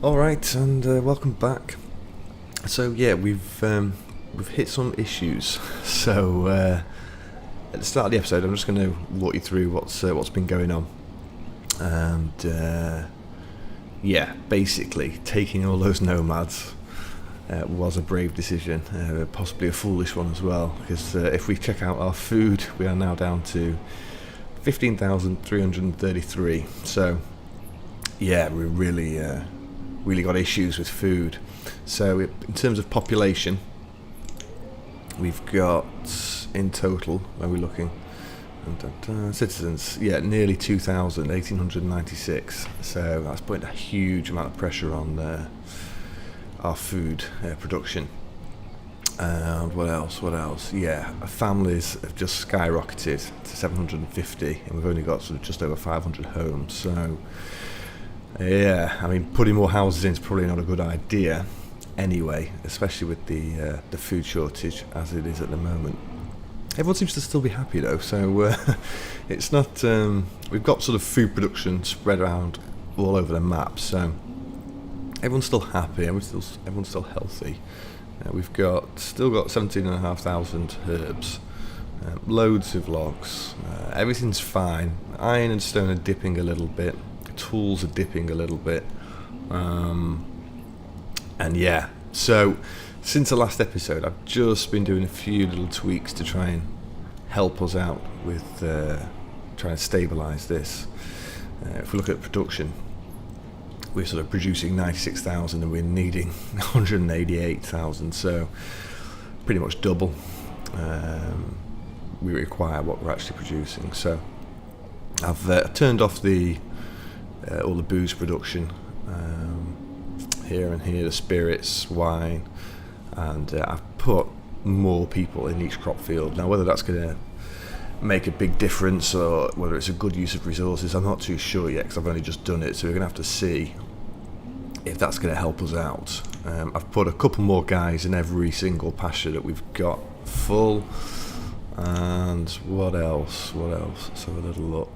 All right, and welcome back. So yeah, we've hit some issues. So at the start of the episode, I'm just going to walk you through what's been going on, and yeah, basically taking all those nomads was a brave decision, possibly a foolish one as well. Because if we check out our food, we are now down to 15,333. So yeah, we really got issues with food. So in terms of population, we've got in total, where are we looking? Citizens, yeah, nearly 2,000, 1,896. So that's putting a huge amount of pressure on our food production. And what else? Yeah, families have just skyrocketed to 750, and we've only got sort of just over 500 homes. So yeah, I mean, putting more houses in is probably not a good idea anyway, especially with the food shortage as it is at the moment. Everyone seems to still be happy though, so it's not. We've got sort of food production spread around all over the map, so everyone's still happy, everyone's still healthy. We've still got 17,500 herbs, loads of logs. Everything's fine. Iron and stone are dipping a little bit. Tools are dipping a little bit, and yeah, so since the last episode I've just been doing a few little tweaks to try and help us out with trying to stabilise this. If we look at production, we're sort of producing 96,000 and we're needing 188,000, so pretty much double we require what we're actually producing. So I've turned off all the booze production here and here, the spirits, wine, and I've put more people in each crop field. Now whether that's going to make a big difference or whether it's a good use of resources, I'm not too sure yet, because I've only just done it, so we're going to have to see if that's going to help us out. I've put a couple more guys in every single pasture that we've got full. And what else? Let's have a little look.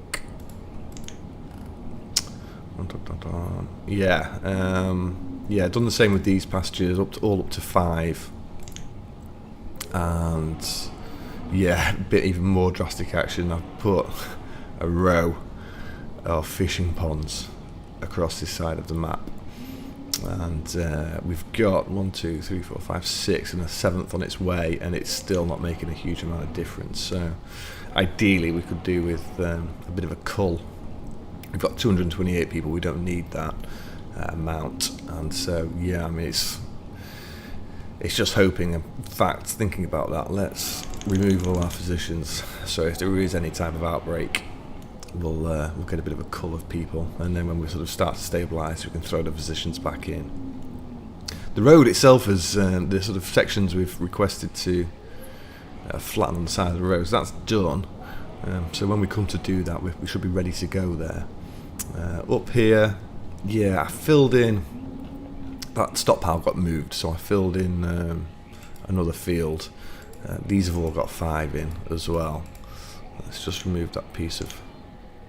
Yeah, done the same with these pastures, all up to 5, and yeah, a bit even more drastic action. I've put a row of fishing ponds across this side of the map, and we've got 1, 2, 3, 4, 5, 6, and a 7th on its way, and it's still not making a huge amount of difference. So ideally we could do with a bit of a cull. We've got 228 people, we don't need that amount, and so yeah, I mean it's just hoping. In fact, thinking about that, let's remove all our physicians, so if there is any type of outbreak, we'll get a bit of a cull of people, and then when we sort of start to stabilise, we can throw the physicians back in. The road itself is the sort of sections we've requested to flatten on the side of the roads, that's done. So when we come to do that, we should be ready to go there. Up here, yeah, I filled in, that stockpile got moved, so I filled in another field. These have all got 5 in as well. Let's just remove that piece of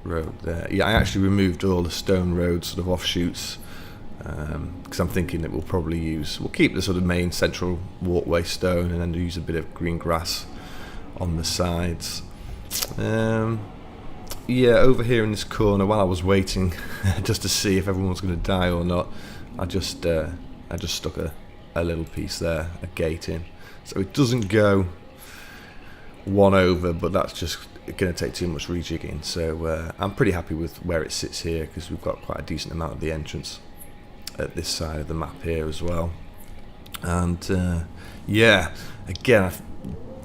road there. Yeah, I actually removed all the stone road sort of offshoots, because I'm thinking that we'll keep the sort of main central walkway stone, and then use a bit of green grass on the sides. Yeah, over here in this corner, while I was waiting just to see if everyone was going to die or not, I just stuck a little piece there, a gate in, so it doesn't go one over, but that's just going to take too much rejigging. So I'm pretty happy with where it sits here, because we've got quite a decent amount of the entrance at this side of the map here as well. And yeah, again,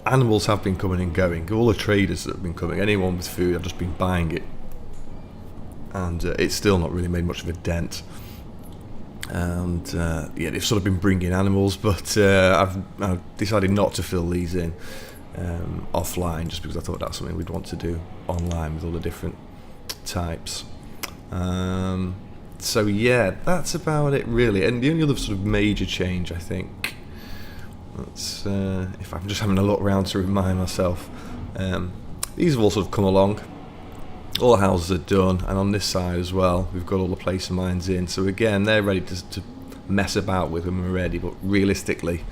animals have been coming and going. All the traders that have been coming, anyone with food, I've just been buying it, and it's still not really made much of a dent. And yeah, they've sort of been bringing animals, but I've decided not to fill these in offline, just because I thought that's something we'd want to do online with all the different types. So yeah, that's about it really. And the only other sort of major change, I think, that's if I'm just having a look around to remind myself, these have all sort of come along. all the houses are done, and on this side as well, we've got all the placer mines in. So again, they're ready to mess about with when we're ready. But realistically,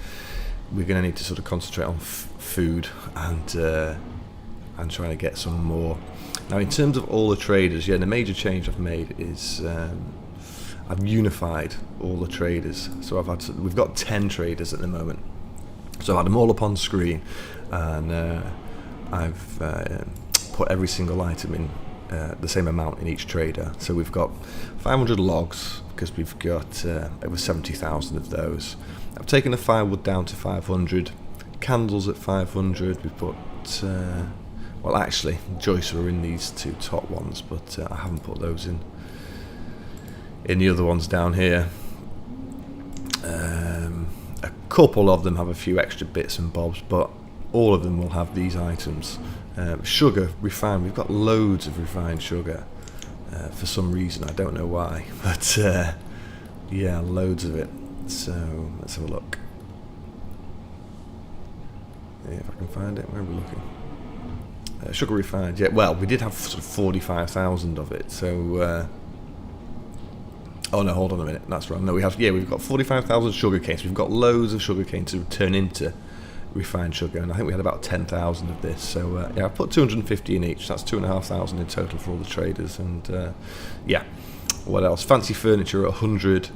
we're going to need to sort of concentrate on food and trying to get some more. Now, in terms of all the traders, the major change I've made is I've unified all the traders. So we've got 10 traders at the moment. So I had them all up on screen, and I've put every single item in the same amount in each trader. So we've got 500 logs because we've got over 70,000 of those. I've taken the firewood down to 500, candles at 500. We've put well, actually, joists were in these two top ones, but I haven't put those in the other ones down here. A couple of them have a few extra bits and bobs, but all of them will have these items. Sugar, refined, we've got loads of refined sugar for some reason, I don't know why, but yeah, loads of it. So let's have a look. Yeah, if I can find it, where are we looking? Sugar refined, yeah, well, we did have sort of 45,000 of it, so oh no, hold on a minute, that's wrong. No, we've got 45,000 sugar canes. We've got loads of sugar cane to turn into refined sugar, and I think we had about 10,000 of this. So yeah, I put 250 in each. That's 2,500 in total for all the traders. And yeah, what else? Fancy furniture at 100,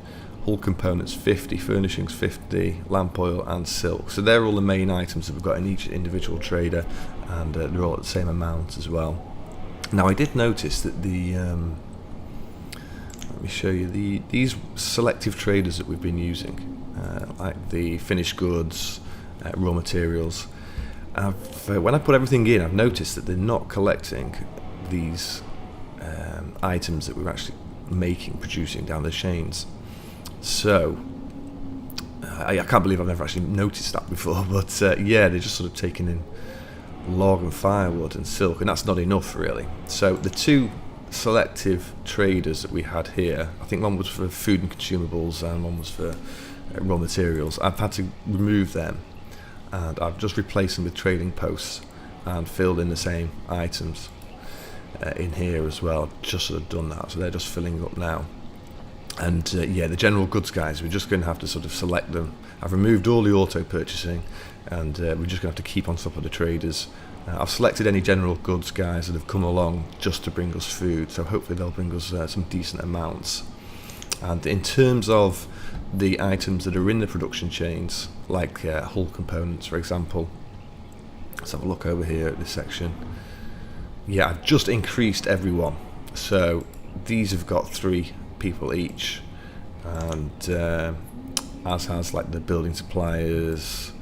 hull components 50, furnishings 50, lamp oil and silk. So they're all the main items that we've got in each individual trader, and they're all at the same amount as well. Now, I did notice that let me show you these selective traders that we've been using, like the finished goods, raw materials. When I put everything in, I've noticed that they're not collecting these items that we're actually producing down the chains. So I can't believe I've never actually noticed that before, but yeah, they're just sort of taking in log and firewood and silk, and that's not enough really. So the two selective traders that we had here, I think one was for food and consumables and one was for raw materials, I've had to remove them, and I've just replaced them with trading posts and filled in the same items in here as well. Just sort of done that, so they're just filling up now. And yeah, the general goods guys, we're just going to have to sort of select them. I've removed all the auto purchasing, and we're just going to have to keep on top of the traders. I've selected any general goods guys that have come along just to bring us food, so hopefully they'll bring us some decent amounts. And in terms of the items that are in the production chains, like hull components, for example, let's have a look over here at this section. Yeah, I've just increased everyone, so these have got 3 people each, and as has like the building suppliers,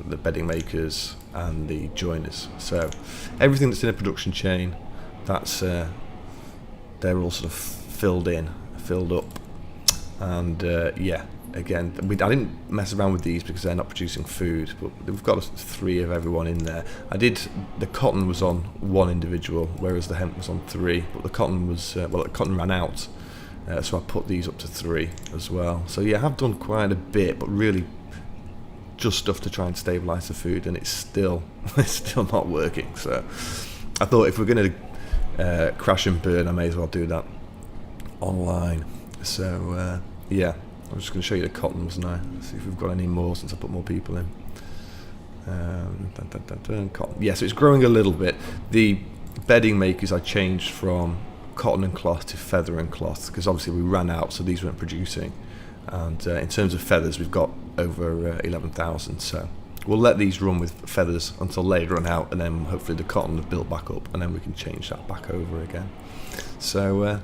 the bedding makers and the joiners. So everything that's in a production chain, that's they're all sort of filled up, and yeah, again, I didn't mess around with these because they're not producing food, but we've got 3 of everyone in there. The cotton was on 1 individual, whereas the hemp was on 3, but the cotton was the cotton ran out, so I put these up to 3 as well. So yeah, I have done quite a bit, but really just stuff to try and stabilise the food, and it's still not working. So I thought if we're going to crash and burn, I may as well do that online. So yeah, I'm just going to show you the cottons now. See if we've got any more since I put more people in. Cotton. Yeah, so it's growing a little bit. The bedding makers I changed from cotton and cloth to feather and cloth, because obviously we ran out, so these weren't producing. And in terms of feathers, we've got over 11,000, so we'll let these run with feathers until they run out, and then hopefully the cotton will build back up, and then we can change that back over again. So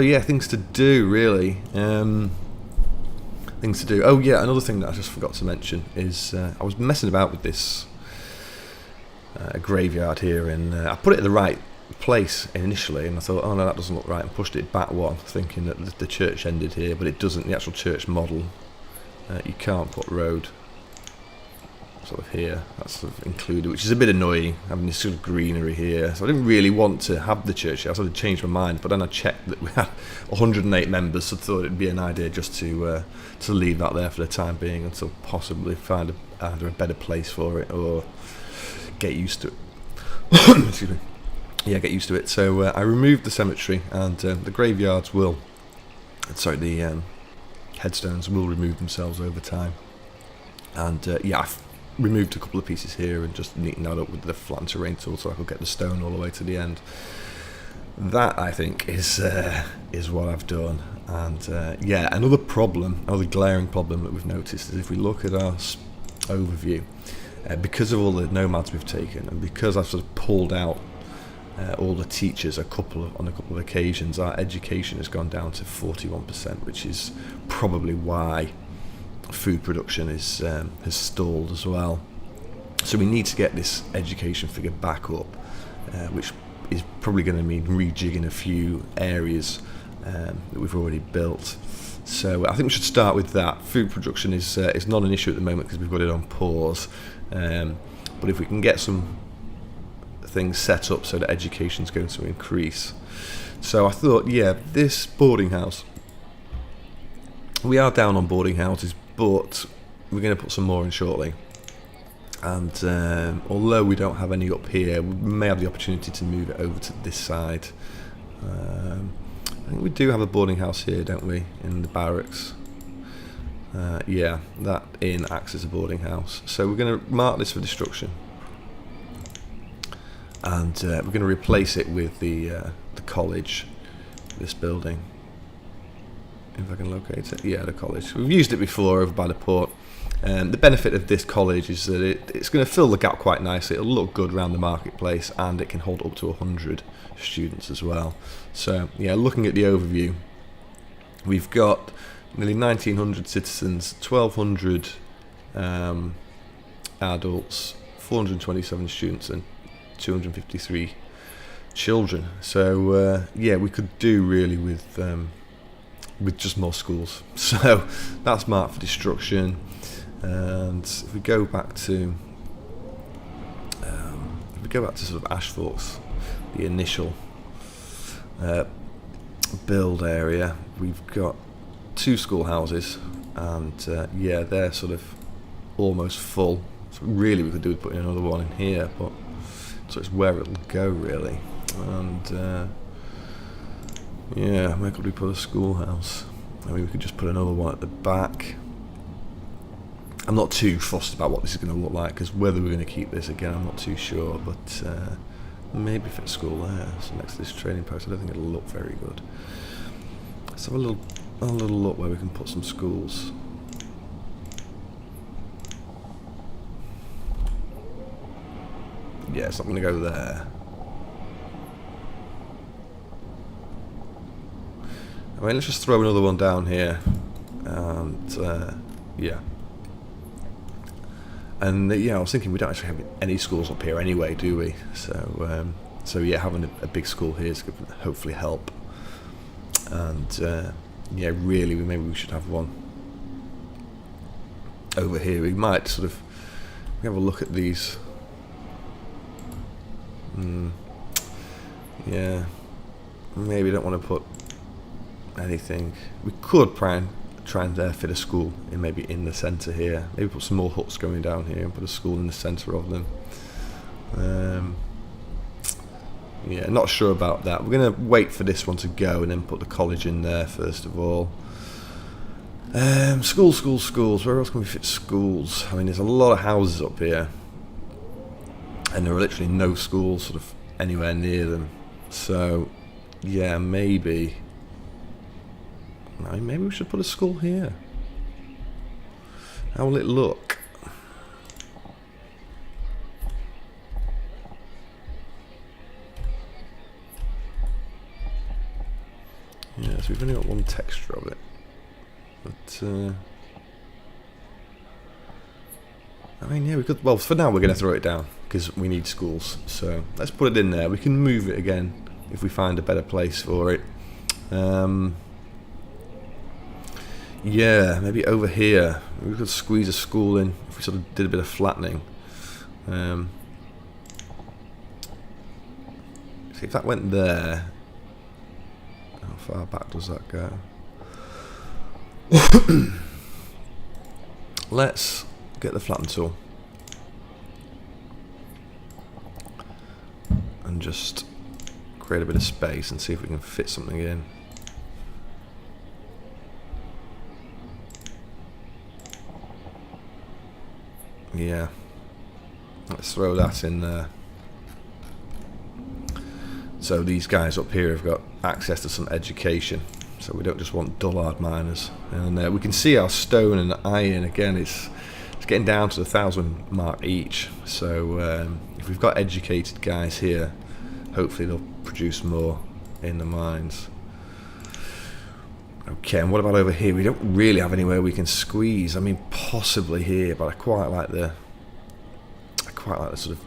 yeah, things to do really. Things to do. Oh yeah, another thing that I just forgot to mention is I was messing about with this graveyard here, and I put it in the right place initially, and I thought, oh no, that doesn't look right, and pushed it back 1, thinking that the church ended here, but it doesn't. The actual church model, you can't put road sort of here. That's sort of included, which is a bit annoying, having this sort of greenery here. So I didn't really want to have the church here. I sort of changed my mind, but then I checked that we had 108 members, so I thought it'd be an idea just to leave that there for the time being until possibly find either a better place for it or get used to it. Excuse me. yeah, get used to it. So I removed the cemetery, and the graveyards will, sorry, the headstones will remove themselves over time. And yeah, I've removed a couple of pieces here and just neatened that up with the flat terrain tool so I could get the stone all the way to the end. That, I think, is what I've done. And yeah, another glaring problem that we've noticed is if we look at our overview, because of all the nomads we've taken, and because I've sort of pulled out all the teachers on a couple of occasions, our education has gone down to 41%, which is probably why food production is has stalled as well. So we need to get this education figure back up, which is probably going to mean rejigging a few areas that we've already built. So I think we should start with that. Food production is not an issue at the moment because we've got it on pause, but if we can get some things set up so that education's going to increase. So I thought, yeah, this boarding house, we are down on boarding houses, but we're going to put some more in shortly. And although we don't have any up here, we may have the opportunity to move it over to this side. I think we do have a boarding house here, don't we, in the barracks? Yeah, that inn acts as a boarding house. So we're going to mark this for destruction, and we're going to replace it with the college, this building. If I can locate it, yeah, the college. We've used it before over by the port. The benefit of this college is that it's going to fill the gap quite nicely. It'll look good around the marketplace, and it can hold up to 100 students as well. So yeah, looking at the overview, we've got nearly 1,900 citizens, 1,200 adults, 427 students, and 253 children. So yeah, we could do really with just more schools. So that's marked for destruction. And if we go back to sort of Ashforks, the initial build area, we've got 2 schoolhouses, and yeah, they're sort of almost full. So really, we could do with putting another one in here, but so it's where it'll go really. And yeah, where could we put a schoolhouse? I mean, we could just put another one at the back. I'm not too fussed about what this is going to look like, because whether we're going to keep this again, I'm not too sure. But maybe fit a school there, so next to this training post. I don't think it'll look very good. Let's have a little look where we can put some schools. Yeah, it's not going to go there. I mean, let's just throw another one down here, and yeah. And yeah, I was thinking we don't actually have any schools up here anyway, do we? So so yeah, having a big school here is going to hopefully help. And yeah, really, maybe we should have one over here. We might sort of have a look at these. Yeah, maybe don't want to put anything. We could try and fit a school in, maybe in the centre here. Maybe put some more huts going down here and put a school in the centre of them. Yeah, not sure about that. We're going to wait for this one to go and then put the college in there first of all. Schools. Where else can we fit schools? I mean, there's a lot of houses up here, and there are literally no schools sort of anywhere near them. So yeah, maybe we should put a school here. How will it look? Yeah, so we've only got one texture of it. But I mean, yeah, we could. Well, for now we're going to throw it down because we need schools. So let's put it in there. We can move it again if we find a better place for it. Yeah, maybe over here we could squeeze a school in if we sort of did a bit of flattening. See if that went there. How far back does that go? Let's get the flatten tool and just create a bit of space and see if we can fit something in. Yeah, let's throw that in there. So these guys up here have got access to some education, so we don't just want dullard miners. And we can see our stone and iron again. It's getting down to the 1,000 mark each. So if we've got educated guys here, hopefully they'll produce more in the mines. Okay, and what about over here? We don't really have anywhere we can squeeze. I mean, possibly here, but I quite like the sort of,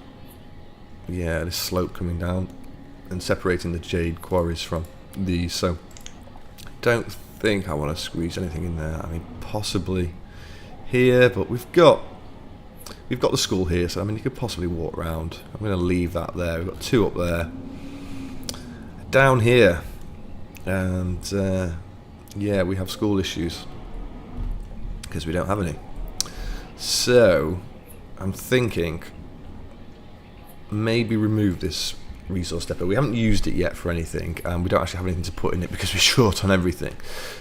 yeah, this slope coming down and separating the jade quarries from these. So I don't think I want to squeeze anything in there. I mean, possibly here, but we've got the school here, so I mean you could possibly walk around. I'm going to leave that there. We've got 2 up there, down here, and yeah, we have school issues because we don't have any. So I'm thinking maybe remove this resource depot. We haven't used it yet for anything, and we don't actually have anything to put in it because we're short on everything.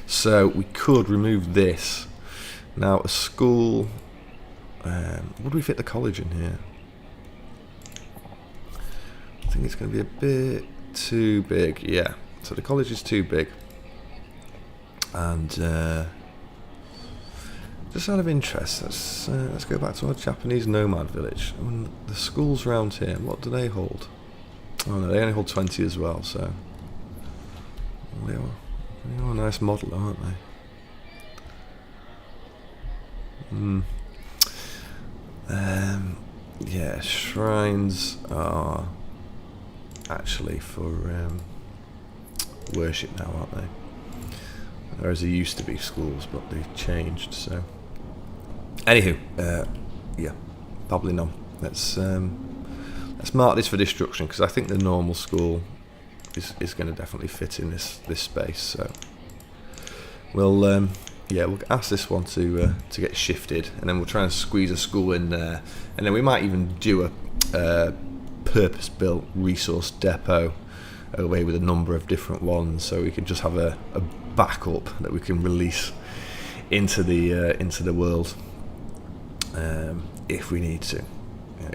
So we could remove this. Now a school, would we fit the college in here? I think it's going to be a bit too big. Yeah, so the college is too big. And just out of interest, let's go back to our Japanese nomad village. I mean, the schools around here, what do they hold? Oh no, they only hold 20 as well. So they are a nice model, aren't they? Yeah, shrines are actually for worship now, aren't they? Whereas there used to be schools, but they've changed. So, anywho, yeah, probably none. Let's mark this for destruction because I think the normal school is going to definitely fit in this space. So, we'll yeah, we'll ask this one to get shifted, and then we'll try and squeeze a school in there, and then we might even do a purpose-built resource depot away with a number of different ones, so we can just have a backup that we can release into the world if we need to.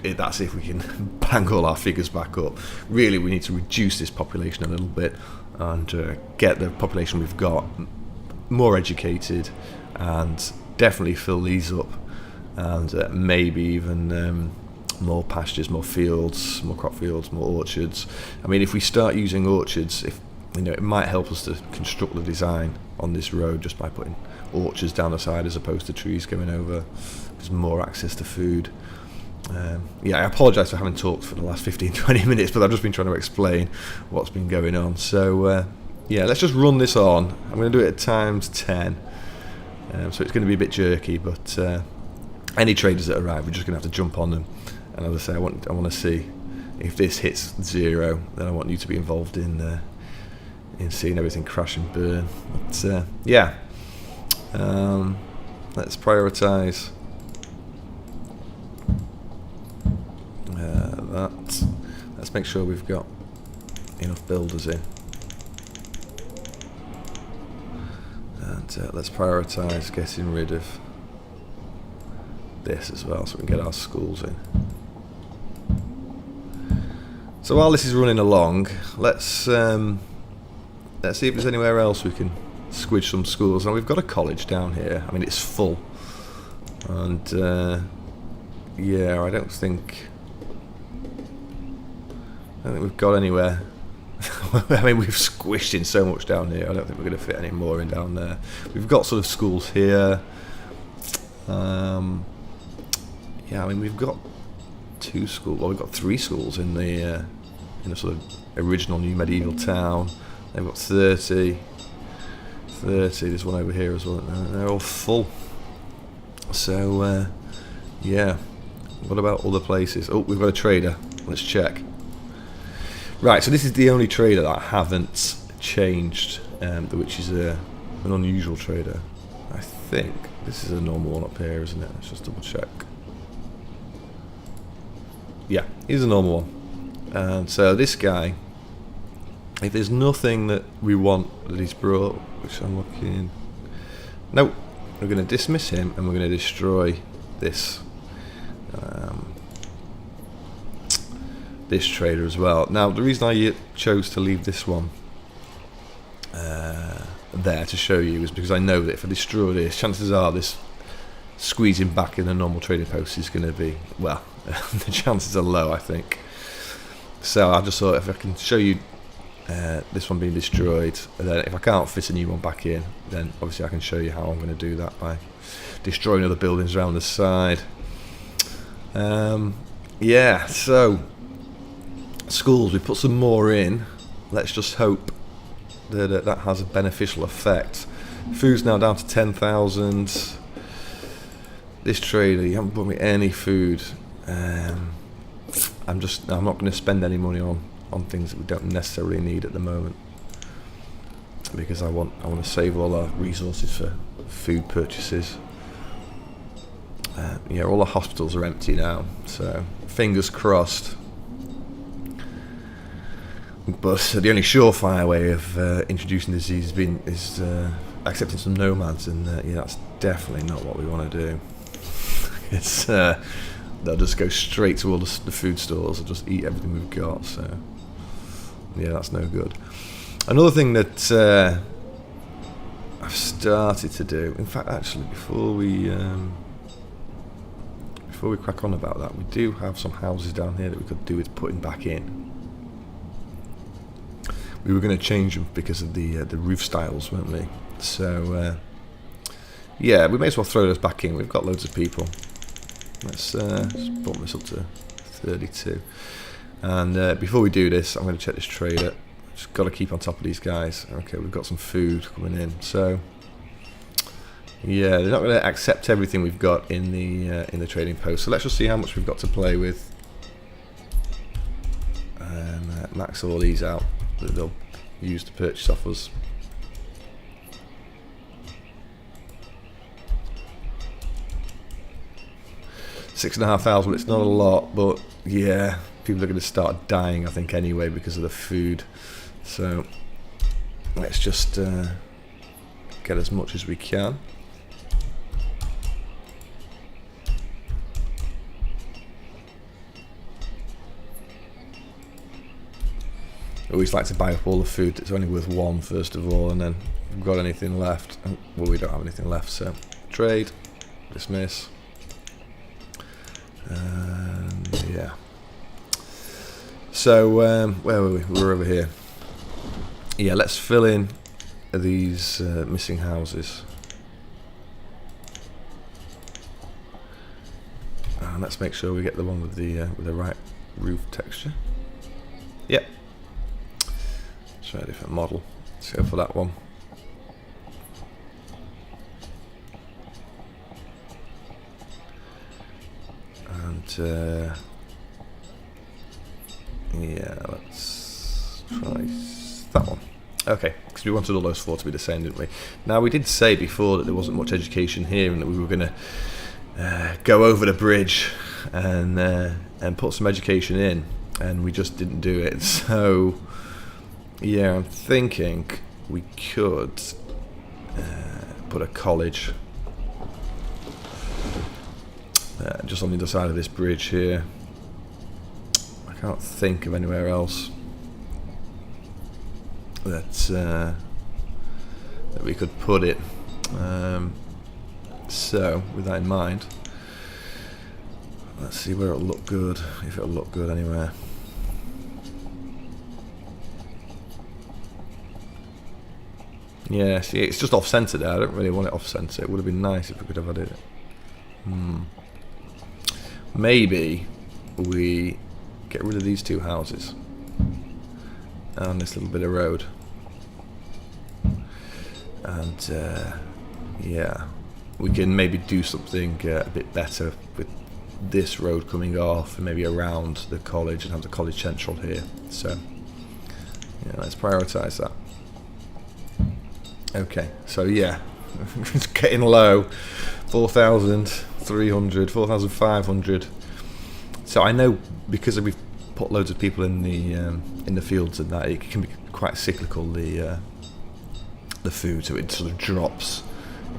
That's if we can bang all our figures back up. Really, we need to reduce this population a little bit and get the population we've got more educated, and definitely fill these up, and maybe even more pastures, more fields, more crop fields, more orchards. I mean, if we start using orchards, if you know, it might help us to construct the design on this road just by putting orchards down the side as opposed to trees going over. There's more access to food. Yeah, I apologise for having talked for the last 15-20 minutes, but I've just been trying to explain what's been going on. So yeah, let's just run this on. I'm going to do it at times 10, so it's going to be a bit jerky, but any traders that arrive, we're just going to have to jump on them. And as I say, I want to see if this hits 0, then I want you to be involved in seeing everything crash and burn. But yeah, let's prioritise that. Let's make sure we've got enough builders in, and let's prioritise getting rid of this as well, so we can get our schools in. So while this is running along, let's see if there's anywhere else we can squidge some schools. Now we've got a college down here. I mean, it's full, and yeah, I don't think we've got anywhere. I mean, we've squished in so much down here. I don't think we're going to fit any more in down there. We've got sort of schools here. Yeah, I mean, we've got 2 schools. Well, we've got 3 schools in the sort of original new medieval town. They've got 30. There's one over here as well. They're all full. So yeah, what about other places? Oh, we've got a trader. Let's check. Right, so this is the only trader that I haven't changed, which is an unusual trader. I think this is a normal one up here, isn't it? Let's just double check. Yeah, he's a normal one. And so this guy if there's nothing that we want that he's brought, which I'm looking... No, we're going to dismiss him and we're going to destroy this this trader as well. Now, the reason I chose to leave this one there to show you is because I know that if I destroy this, chances are this squeezing back in a normal trading post is going to be, well, the chances are low, I think. So I just thought if I can show you this one being destroyed, and then if I can't fit a new one back in, then obviously I can show you how I'm going to do that by destroying other buildings around the side. Yeah, so schools, we put some more in. Let's just hope that that has a beneficial effect. Food's now down to 10,000. This trader, you haven't bought me any food. I'm not going to spend any money on things that we don't necessarily need at the moment, because I want to save all our resources for food purchases. Yeah, all the hospitals are empty now, so fingers crossed. But the only surefire way of introducing disease is accepting some nomads, and yeah, that's definitely not what we want to do. It's they'll just go straight to all the food stores and just eat everything we've got. So yeah, that's no good. Another thing that I've started to do, in fact, actually, before we crack on about that, we do have some houses down here that we could do with putting back in. We were going to change them because of the roof styles, weren't we? So yeah, we may as well throw those back in. We've got loads of people. Let's just bump this up to 32. And before we do this, I'm going to check this trader. Just got to keep on top of these guys. Okay, we've got some food coming in. So yeah, they're not going to accept everything we've got in the trading post. So let's just see how much we've got to play with. And max all these out that they'll use to purchase off us. $6,500. It's not a lot, but yeah, people are going to start dying, I think, anyway, because of the food. So let's just get as much as we can. I always like to buy up all the food that's only worth one first of all, and then if we've got anything left, well, we don't have anything left, so trade, dismiss, and yeah. So where were we? We were over here. Yeah, let's fill in these missing houses, and let's make sure we get the one with the right roof texture. Yep. Try a different model. Let's go for that one. And yeah, let's try that one. Okay, because we wanted all those four to be the same, didn't we? Now, we did say before that there wasn't much education here, and that we were going to go over the bridge and put some education in, and we just didn't do it. So yeah, I'm thinking we could put a college just on the other side of this bridge here. I can't think of anywhere else that we could put it. So with that in mind, let's see where it'll look good, if it'll look good anywhere. Yeah, see, it's just off-centre there. I don't really want it off-centre. It would have been nice if we could have added it. Maybe we get rid of these two houses and this little bit of road. And yeah, we can maybe do something a bit better with this road coming off and maybe around the college and have the college central here. So yeah, let's prioritise that. Okay, so yeah, it's getting low. 4,300, 4,500. So I know because we've put put loads of people in the fields and that, it can be quite cyclical, the food, so it sort of drops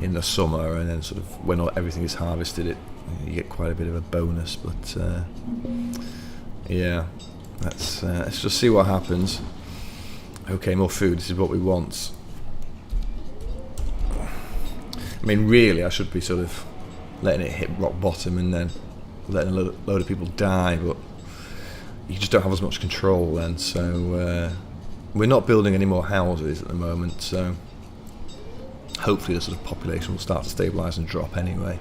in the summer, and then sort of when everything is harvested, you get quite a bit of a bonus. But yeah, let's just see what happens. Okay, more food. This is what we want. I mean, really, I should be sort of letting it hit rock bottom and then letting a load of people die, but you just don't have as much control then. So we're not building any more houses at the moment, so hopefully the sort of population will start to stabilise and drop anyway.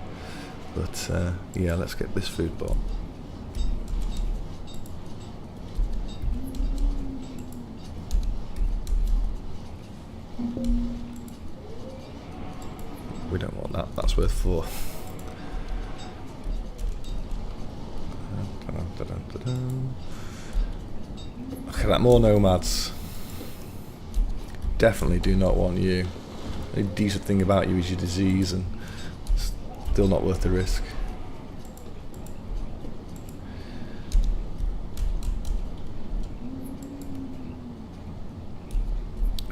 But yeah, let's get this food bought. We don't want that, that's worth 4. Look at that, more nomads. Definitely do not want you. The only decent thing about you is your disease, and still not worth the risk.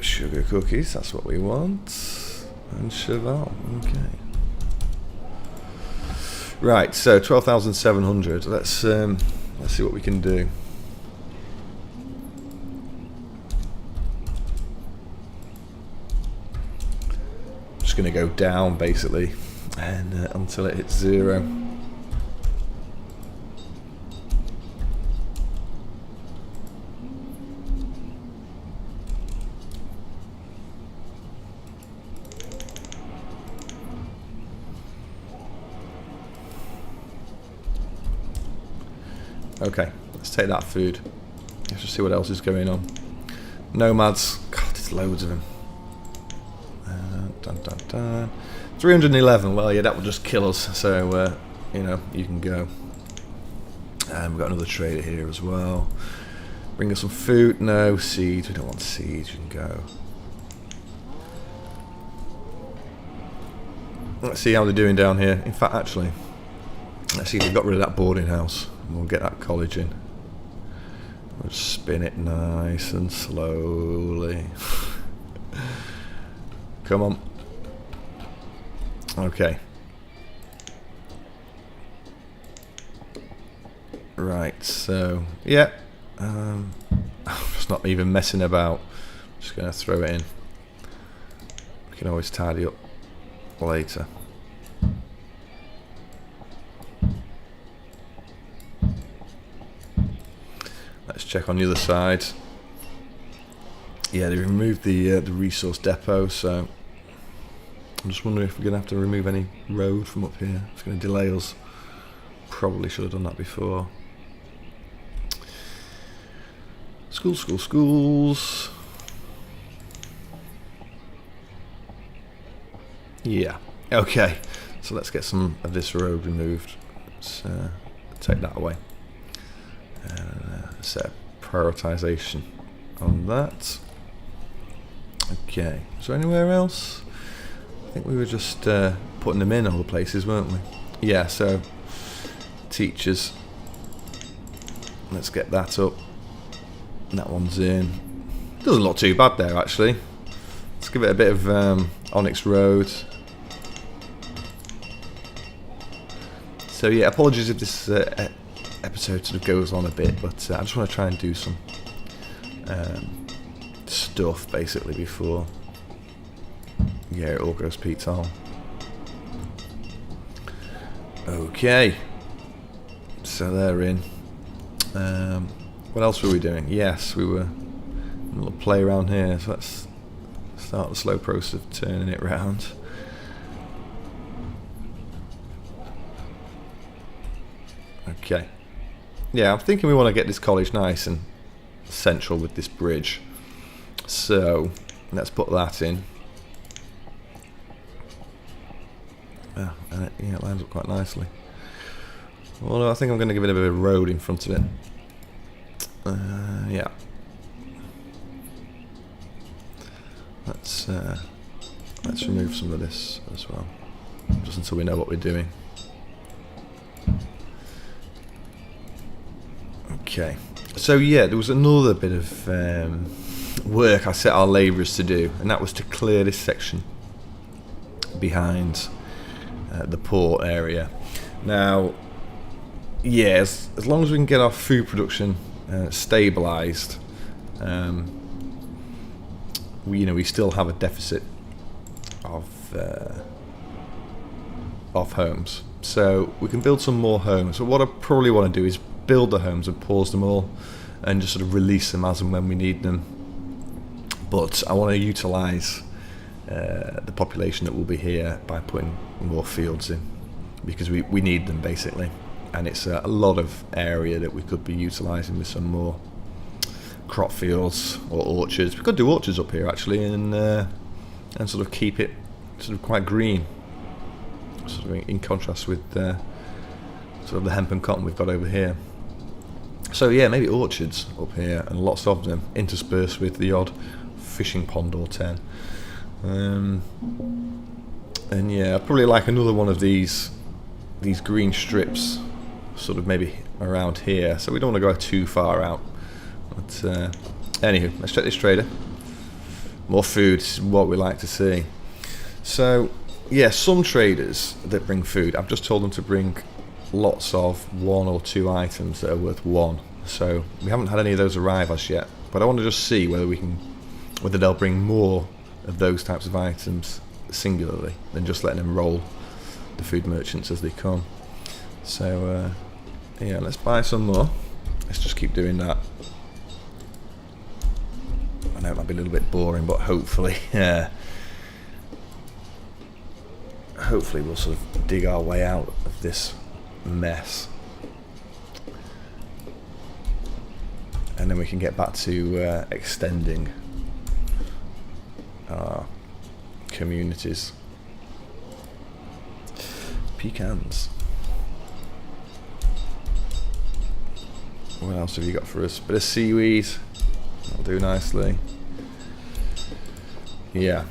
Sugar cookies, that's what we want. And cheval, okay. Right, so 12,700. Let's see what we can do. Just going to go down basically, and until it hits 0. Okay, let's take that food. Let's just see what else is going on. Nomads, God, there's loads of them. 311. Well, yeah, that will just kill us. So you know, you can go. And we've got another trader here as well. Bring us some food. No seeds. We don't want seeds. You can go. Let's see how they're doing down here. In fact, actually, let's see if they've got rid of that boarding house. We'll get that college in. We'll spin it nice and slowly. Come on. Okay. Right, so, yeah. I'm just not even messing about. Just going to throw it in. We can always tidy up later. Let's check on the other side. Yeah, they removed the resource depot, so I'm just wondering if we're going to have to remove any road from up here. It's going to delay us. Probably should have done that before. Schools. Yeah. Okay. So let's get some of this road removed. Let's take that away. Set prioritization on that. Okay. Is there anywhere else? I think we were just putting them in all the places, weren't we? Yeah. So teachers. Let's get that up. That one's in. Doesn't look too bad there, actually. Let's give it a bit of Onyx Road. So yeah, apologies if this episode sort of goes on a bit, but I just want to try and do some stuff basically before it all goes Pete's on. Okay, so they're in. What else were we doing? Yes, we were a little play around here, so let's start the slow process of turning it round. Okay. Yeah, I'm thinking we want to get this college nice and central with this bridge. So, let's put that in. And it lines up quite nicely. Although I think I'm going to give it a bit of a road in front of it. Yeah. Let's remove some of this as well, just until we know what we're doing. Okay. So yeah, there was another bit of work I set our labourers to do, and that was to clear this section behind the port area. Now, yeah, as long as we can get our food production stabilised, we still have a deficit of homes. So we can build some more homes. But what I probably want to do is build the homes and pause them all, and just sort of release them as and when we need them. But I want to utilise the population that will be here by putting more fields in, because we need them basically, and it's a lot of area that we could be utilising with some more crop fields or orchards. We could do orchards up here actually, and sort of keep it sort of quite green, sort of in contrast with sort of the hemp and cotton we've got over here. So yeah, maybe orchards up here, and lots of them interspersed with the odd fishing pond or 10. And yeah, I'd probably like another one of these green strips, sort of maybe around here. So we don't want to go too far out. But anywho, let's check this trader. More food is what we like to see. So yeah, some traders that bring food, I've just told them to bring lots of 1 or 2 items that are worth 1. So we haven't had any of those arrive as yet, but I want to just see whether they'll bring more of those types of items singularly than just letting them roll the food merchants as they come. So yeah, let's buy some more. Let's just keep doing that. I know it might be a little bit boring, but hopefully hopefully we'll sort of dig our way out of this mess, and then we can get back to extending our communities. Pecans. What else have you got for us? Bit of seaweed. That'll do nicely. Yeah.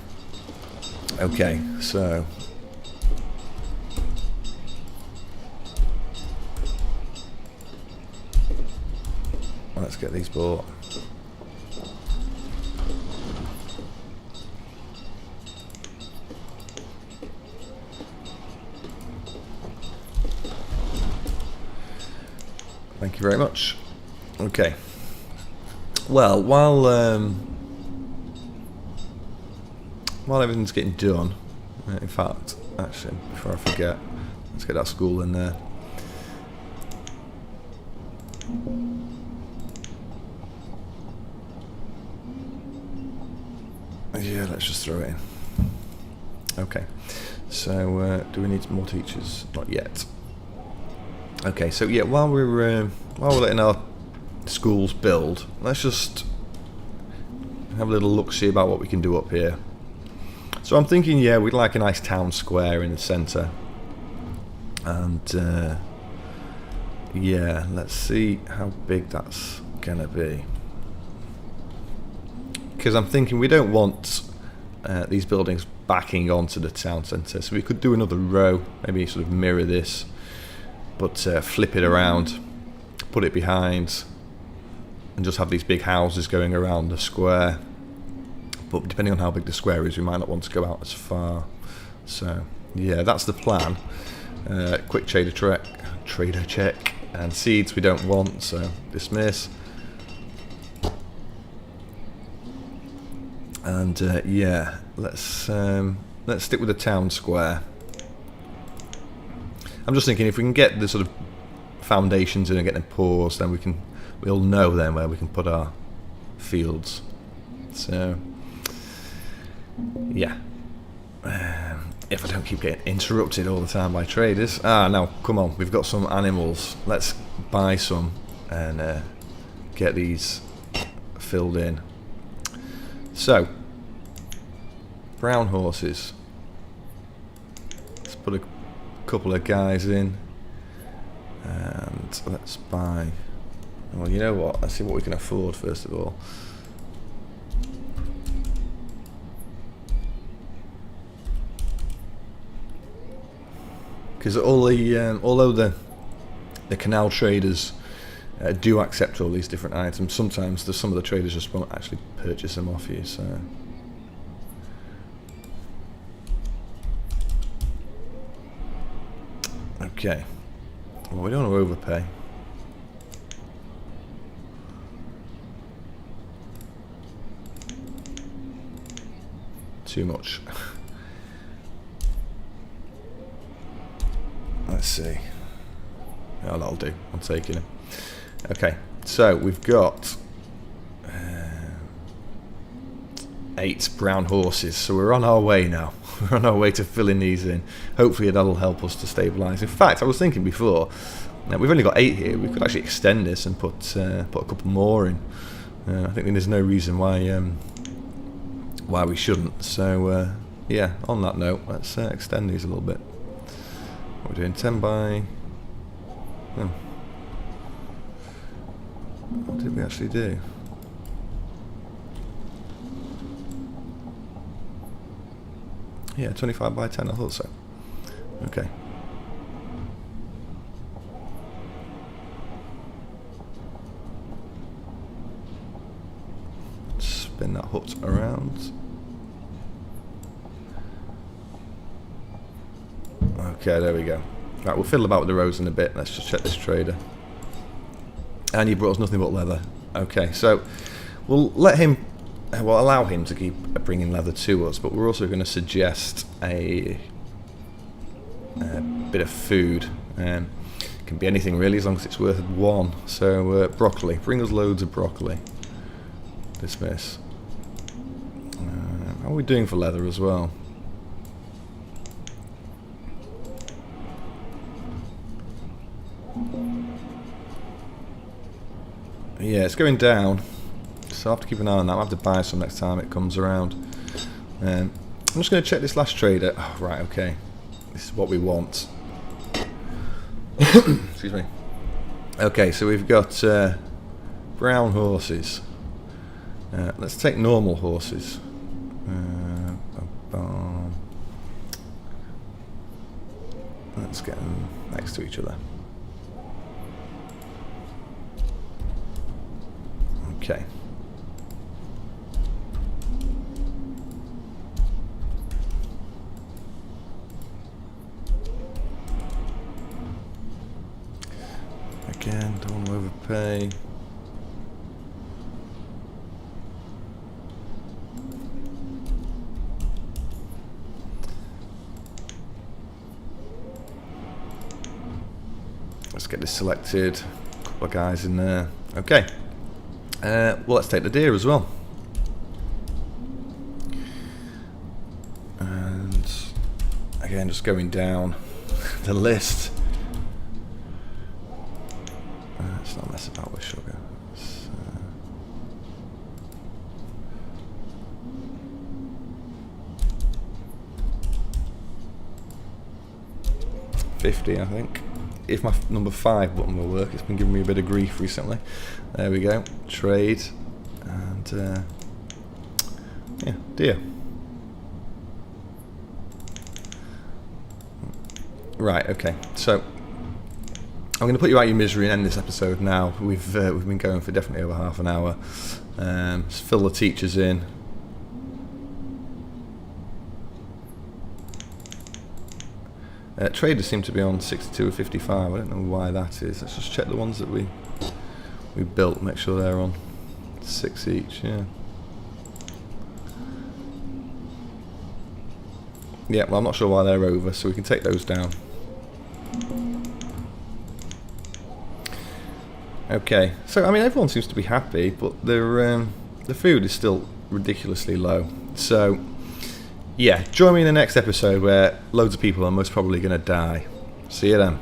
Okay, so let's get these bought. Thank you very much. Okay. Well, while everything's getting done, in fact, actually, before I forget, let's get that school in there. Yeah, let's just throw it in. Okay. So, do we need more teachers? Not yet. Okay. So yeah, while we're letting our schools build, let's just have a little look-see about what we can do up here. So I'm thinking, yeah, we'd like a nice town square in the centre, and yeah, let's see how big that's gonna be. Because I'm thinking we don't want these buildings backing onto the town centre, so we could do another row, maybe sort of mirror this, but flip it around, put it behind, and just have these big houses going around the square. But depending on how big the square is, we might not want to go out as far. So yeah, that's the plan. Quick trader check, and seeds we don't want, so dismiss. And yeah, let's stick with the town square. I'm just thinking if we can get the sort of foundations in and get them paused, then we'll know then where we can put our fields. So yeah, if I don't keep getting interrupted all the time by traders. Now come on, we've got some animals. Let's buy some and get these filled in. So, brown horses. Let's put a couple of guys in, and let's buy. Well, you know what? Let's see what we can afford first of all. Because although the canal traders do accept all these different items. Sometimes some of the traders just won't actually purchase them off you, so... Okay. Well, we don't want to overpay. Too much. Let's see. Oh, that'll do. I'm taking him. Okay, so we've got 8 brown horses, so we're on our way now. We're on our way to filling these in. Hopefully that'll help us to stabilise. In fact, I was thinking before, we've only got 8 here. We could actually extend this and put a couple more in. I think there's no reason why we shouldn't. So yeah, on that note, let's extend these a little bit. We're doing 10 by... Oh. What did we actually do? Yeah, 25 by 10, I thought so. Okay. Spin that hut around. Okay, there we go. Right, we'll fiddle about with the rows in a bit. Let's just check this trader. And he brought us nothing but leather. Okay, so we'll let him... We'll allow him to keep bringing leather to us, but we're also going to suggest a bit of food. It can be anything really, as long as it's worth 1. So broccoli. Bring us loads of broccoli. Dismiss. How are we doing for leather as well? Yeah, it's going down. So I'll have to keep an eye on that. I'll have to buy some next time it comes around. I'm just going to check this last trader. Oh, right, okay. This is what we want. Excuse me. Okay, so we've got brown horses. Let's take normal horses. Let's get them next to each other. Okay. Again, don't want to overpay. Let's get this selected. A couple of guys in there. Okay. Well, let's take the deer as well. And again, just going down the list. Let's not mess about with sugar. It's, 50, I think. If my number 5 button will work, it's been giving me a bit of grief recently. There we go. Trade. And yeah, deer. Right, okay. So I'm going to put you out of your misery and end this episode now. We've been going for definitely over half an hour. Let's fill the teachers in. Traders seem to be on 62 or 55. I don't know why that is. Let's just check the ones that we built. Make sure they're on 6 each. Yeah. Yeah. Well, I'm not sure why they're over, so we can take those down. Okay. So I mean, everyone seems to be happy, but the food is still ridiculously low. So. Yeah, join me in the next episode where loads of people are most probably going to die. See you then.